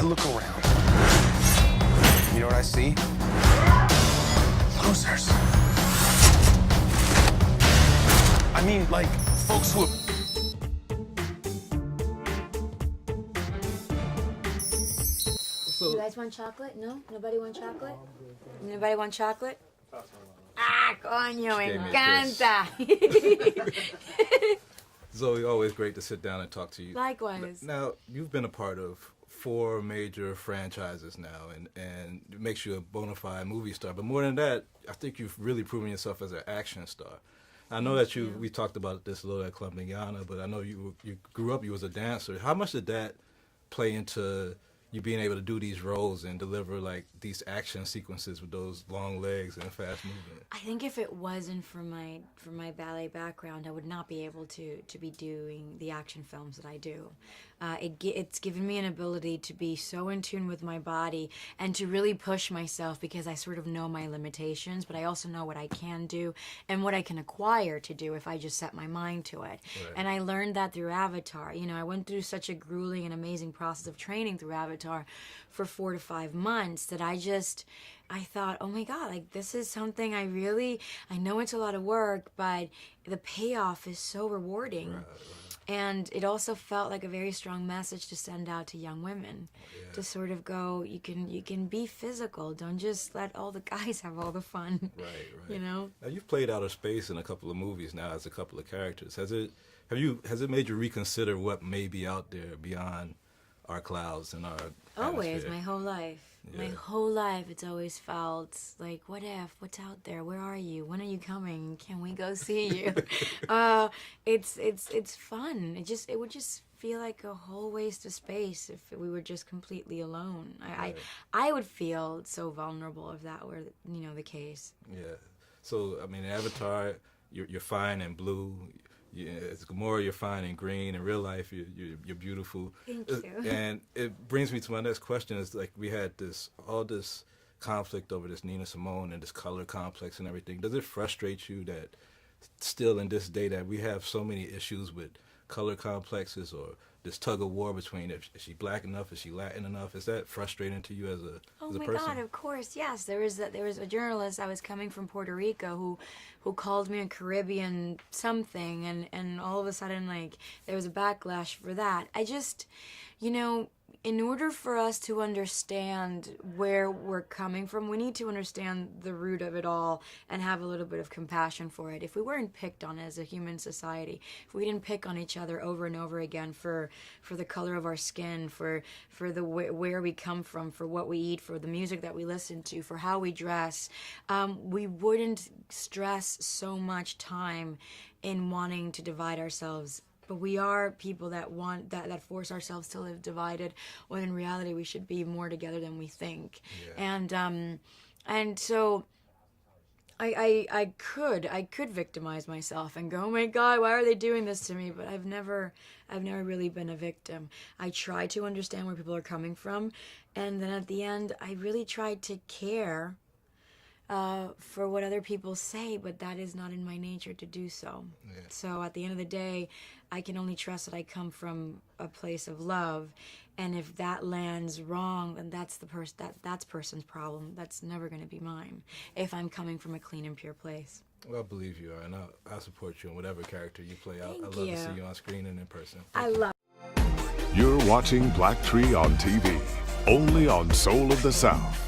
I look around. You know what I see? Losers. I mean, like, folks who have... You guys want chocolate? No? Nobody want chocolate? Nobody want chocolate? Ah, coño, me encanta. Zoe, always great to sit down and talk to you. Likewise. Now, you've been a part of 4 major franchises now, and it makes you a bona fide movie star. But more than that, I think you've really proven yourself as an action star. I know that we talked about this a little at Club Manana, but I know you grew up, you was a dancer. How much did that play into you being able to do these roles and deliver like these action sequences with those long legs and fast movement? I think if it wasn't for my ballet background, I would not be able to be doing the action films that I do. It's given me an ability to be so in tune with my body and to really push myself, because I sort of know my limitations, but I also know what I can do and what I can acquire to do if I just set my mind to it. Right. And I learned that through Avatar. You know, I went through such a grueling and amazing process of training through Avatar for 4 to 5 months that I thought, oh my God, like this is something I know it's a lot of work, but the payoff is so rewarding. Right. And it also felt like a very strong message to send out to young women, to sort of go, you can be physical. Don't just let all the guys have all the fun. Right. You know. Now you've played outer space in a couple of movies now as a couple of characters. Has it made you reconsider what may be out there beyond our clouds and our Always, atmosphere? My whole life. Yeah. My whole life, it's always felt like, what if? What's out there? Where are you? When are you coming? Can we go see you? It's fun. It would just feel like a whole waste of space if we were just completely alone. I would feel so vulnerable if that were the case. Yeah. So I mean, Avatar, you're fine in blue. Yeah, as Gamora, you're fine in green. In real life, you're beautiful. Thank you. And it brings me to my next question: is like we had all this conflict over this Nina Simone and this color complex and everything. Does it frustrate you that still in this day that we have so many issues with color complexes or this tug of war between is she black enough, is she Latin enough? Is that frustrating to you as a person? Oh my God, of course, yes. There was a journalist. I was coming from Puerto Rico who called me a Caribbean something, and all of a sudden like there was a backlash for that. I just, in order for us to understand where we're coming from, we need to understand the root of it all and have a little bit of compassion for it. If we weren't picked on as a human society, if we didn't pick on each other over and over again for the color of our skin, for the where we come from, for what we eat, for the music that we listen to, for how we dress, we wouldn't stress so much time in wanting to divide ourselves. But we are people that want that force ourselves to live divided, when in reality we should be more together than we think. Yeah. And so I could victimize myself and go, oh my God, why are they doing this to me? But I've never really been a victim. I try to understand where people are coming from, and then at the end I really tried to care for what other people say, but that is not in my nature to do so. Yeah. So at the end of the day, I can only trust that I come from a place of love, and if that lands wrong, then that's that's person's problem. That's never going to be mine. If I'm coming from a clean and pure place. Well, I believe you are, and I support you in whatever character you play. I love to see you on screen and in person. I love. You're watching Black Tree on TV, only on Soul of the South.